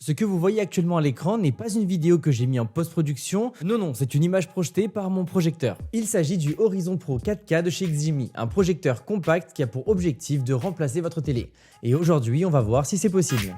Ce que vous voyez actuellement à l'écran n'est pas une vidéo que j'ai mis en post-production, non, c'est une image projetée par mon projecteur. Il s'agit du Horizon Pro 4K de chez Ximi, un projecteur compact qui a pour objectif de remplacer votre télé. Et aujourd'hui, on va voir si c'est possible.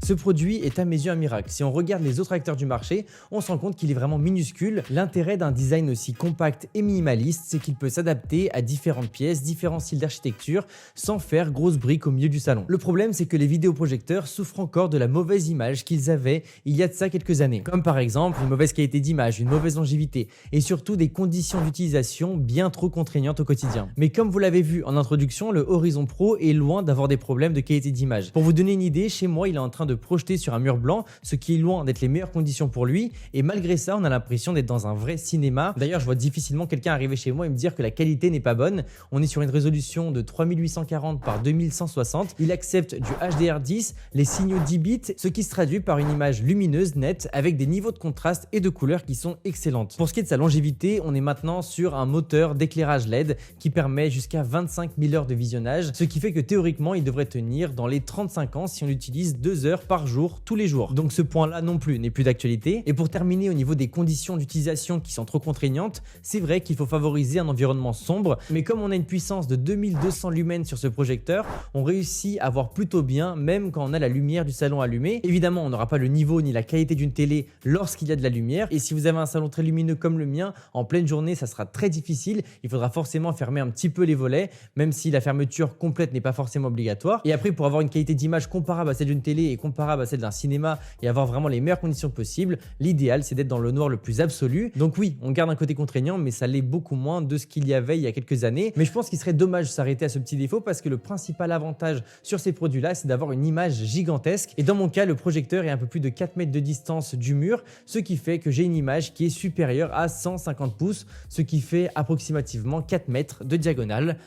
Ce produit est à mes yeux un miracle. Si on regarde les autres acteurs du marché, on se rend compte qu'il est vraiment minuscule. L'intérêt d'un design aussi compact et minimaliste, c'est qu'il peut s'adapter à différentes pièces, différents styles d'architecture, sans faire grosse brique au milieu du salon. Le problème, c'est que les vidéoprojecteurs souffrent encore de la mauvaise image qu'ils avaient il y a de ça quelques années. Comme par exemple une mauvaise qualité d'image, une mauvaise longévité et surtout des conditions d'utilisation bien trop contraignantes au quotidien. Mais comme vous l'avez vu en introduction, le Horizon Pro est loin d'avoir des problèmes de qualité d'image. Pour vous donner une idée, chez moi, il est en train de projeté sur un mur blanc, ce qui est loin d'être les meilleures conditions pour lui, et malgré ça on a l'impression d'être dans un vrai cinéma. D'ailleurs je vois difficilement quelqu'un arriver chez moi et me dire que la qualité n'est pas bonne. On est sur une résolution de 3840 par 2160, il accepte du HDR10, les signaux 10 bits, ce qui se traduit par une image lumineuse, nette, avec des niveaux de contraste et de couleurs qui sont excellentes. Pour ce qui est de sa longévité, on est maintenant sur un moteur d'éclairage LED qui permet jusqu'à 25 000 heures de visionnage, ce qui fait que théoriquement il devrait tenir dans les 35 ans si on l'utilise 2 heures par jour, tous les jours. Donc ce point-là non plus n'est plus d'actualité. Et pour terminer, au niveau des conditions d'utilisation qui sont trop contraignantes, c'est vrai qu'il faut favoriser un environnement sombre, mais comme on a une puissance de 2200 lumens sur ce projecteur, on réussit à voir plutôt bien, même quand on a la lumière du salon allumée. Évidemment, on n'aura pas le niveau ni la qualité d'une télé lorsqu'il y a de la lumière, et si vous avez un salon très lumineux comme le mien, en pleine journée, ça sera très difficile. Il faudra forcément fermer un petit peu les volets, même si la fermeture complète n'est pas forcément obligatoire. Et après, pour avoir une qualité d'image comparable à celle d'une télé et comparable à celle d'un cinéma et avoir vraiment les meilleures conditions possibles, l'idéal c'est d'être dans le noir le plus absolu. Donc oui, on garde un côté contraignant, mais ça l'est beaucoup moins de ce qu'il y avait il y a quelques années. Mais je pense qu'il serait dommage de s'arrêter à ce petit défaut parce que le principal avantage sur ces produits-là, c'est d'avoir une image gigantesque. Et dans mon cas, le projecteur est un peu plus de 4 mètres de distance du mur, ce qui fait que j'ai une image qui est supérieure à 150 pouces, ce qui fait approximativement 4 mètres de diagonale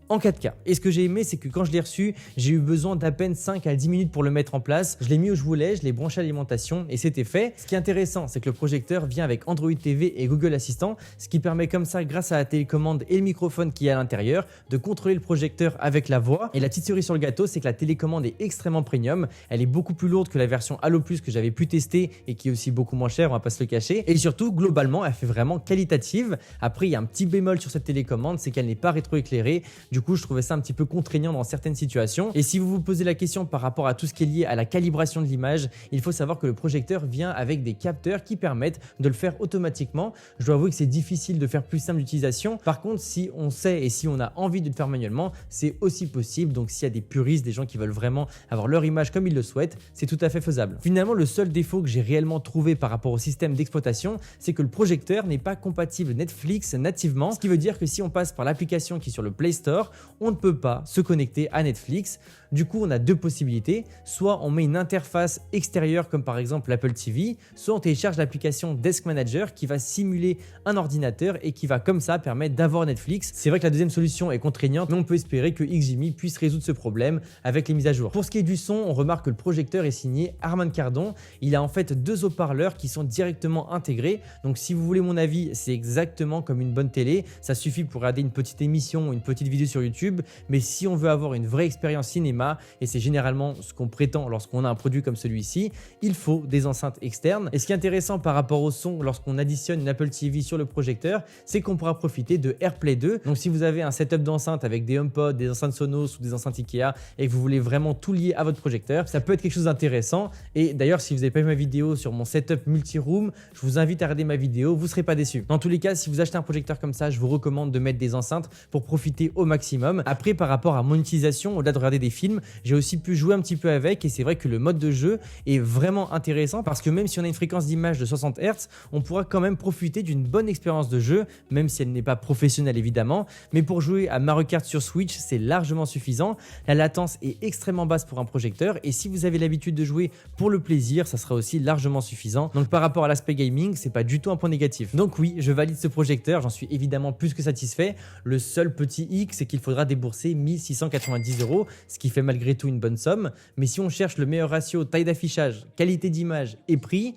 en 4K. Et ce que j'ai aimé, c'est que quand je l'ai reçu, j'ai eu besoin d'à peine 5 à 10 minutes pour le mettre en place. Je l'ai mis où je voulais, je l'ai branché à l'alimentation et c'était fait. Ce qui est intéressant, c'est que le projecteur vient avec Android TV et Google Assistant, ce qui permet comme ça, grâce à la télécommande et le microphone qui est à l'intérieur, de contrôler le projecteur avec la voix. Et la petite cerise sur le gâteau, c'est que la télécommande est extrêmement premium. Elle est beaucoup plus lourde que la version Halo Plus que j'avais pu tester et qui est aussi beaucoup moins chère, on va pas se le cacher. Et surtout, globalement, elle fait vraiment qualitative. Après, il y a un petit bémol sur cette télécommande, c'est qu'elle n'est pas rétroéclairée. Du coup, je trouvais ça un petit peu contraignant dans certaines situations. Et si vous vous posez la question par rapport à tout ce qui est lié à la calibration de l'image, il faut savoir que le projecteur vient avec des capteurs qui permettent de le faire automatiquement. Je dois avouer que c'est difficile de faire plus simple d'utilisation. Par contre, si on sait et si on a envie de le faire manuellement, c'est aussi possible. Donc s'il y a des puristes, des gens qui veulent vraiment avoir leur image comme ils le souhaitent, c'est tout à fait faisable. Finalement, le seul défaut que j'ai réellement trouvé par rapport au système d'exploitation, c'est que le projecteur n'est pas compatible Netflix nativement, ce qui veut dire que si on passe par l'application qui est sur le Play Store, on ne peut pas se connecter à Netflix. Du coup, on a deux possibilités. Soit on met une interface extérieure comme par exemple l'Apple TV, soit on télécharge l'application Desk Manager qui va simuler un ordinateur et qui va comme ça permettre d'avoir Netflix. C'est vrai que la deuxième solution est contraignante, mais on peut espérer que Ximi puisse résoudre ce problème avec les mises à jour. Pour ce qui est du son, on remarque que le projecteur est signé Harman Kardon. Il a en fait deux haut-parleurs qui sont directement intégrés. Donc si vous voulez mon avis, c'est exactement comme une bonne télé. Ça suffit pour regarder une petite émission ou une petite vidéo sur YouTube. Mais si on veut avoir une vraie expérience cinéma, et c'est généralement ce qu'on prétend lorsqu'on a un produit comme celui-ci, il faut des enceintes externes. Et ce qui est intéressant par rapport au son lorsqu'on additionne une Apple TV sur le projecteur, c'est qu'on pourra profiter de AirPlay 2. Donc si vous avez un setup d'enceinte avec des HomePod, des enceintes Sonos ou des enceintes Ikea et que vous voulez vraiment tout lier à votre projecteur, ça peut être quelque chose d'intéressant. Et d'ailleurs, si vous n'avez pas vu ma vidéo sur mon setup multi-room, je vous invite à regarder ma vidéo, vous ne serez pas déçus. Dans tous les cas, si vous achetez un projecteur comme ça, je vous recommande de mettre des enceintes pour profiter au maximum. Après, par rapport à mon utilisation, au-delà de regarder des films, j'ai aussi pu jouer un petit peu avec et c'est vrai que le mode de jeu est vraiment intéressant parce que même si on a une fréquence d'image de 60 Hz, on pourra quand même profiter d'une bonne expérience de jeu, même si elle n'est pas professionnelle évidemment. Mais pour jouer à Mario Kart sur Switch, c'est largement suffisant. La latence est extrêmement basse pour un projecteur et si vous avez l'habitude de jouer pour le plaisir, ça sera aussi largement suffisant. Donc par rapport à l'aspect gaming, c'est pas du tout un point négatif. Donc oui, je valide ce projecteur, j'en suis évidemment plus que satisfait. Le seul petit hic, c'est qu'il faudra débourser 1690 €, ce qui fait malgré tout une bonne somme. Mais si on cherche le meilleur ratio taille d'affichage, qualité d'image et prix,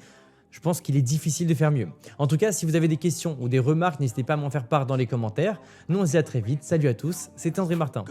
je pense qu'il est difficile de faire mieux. En tout cas, si vous avez des questions ou des remarques, n'hésitez pas à m'en faire part dans les commentaires. Nous, on se dit à très vite. Salut à tous, c'était André Martin.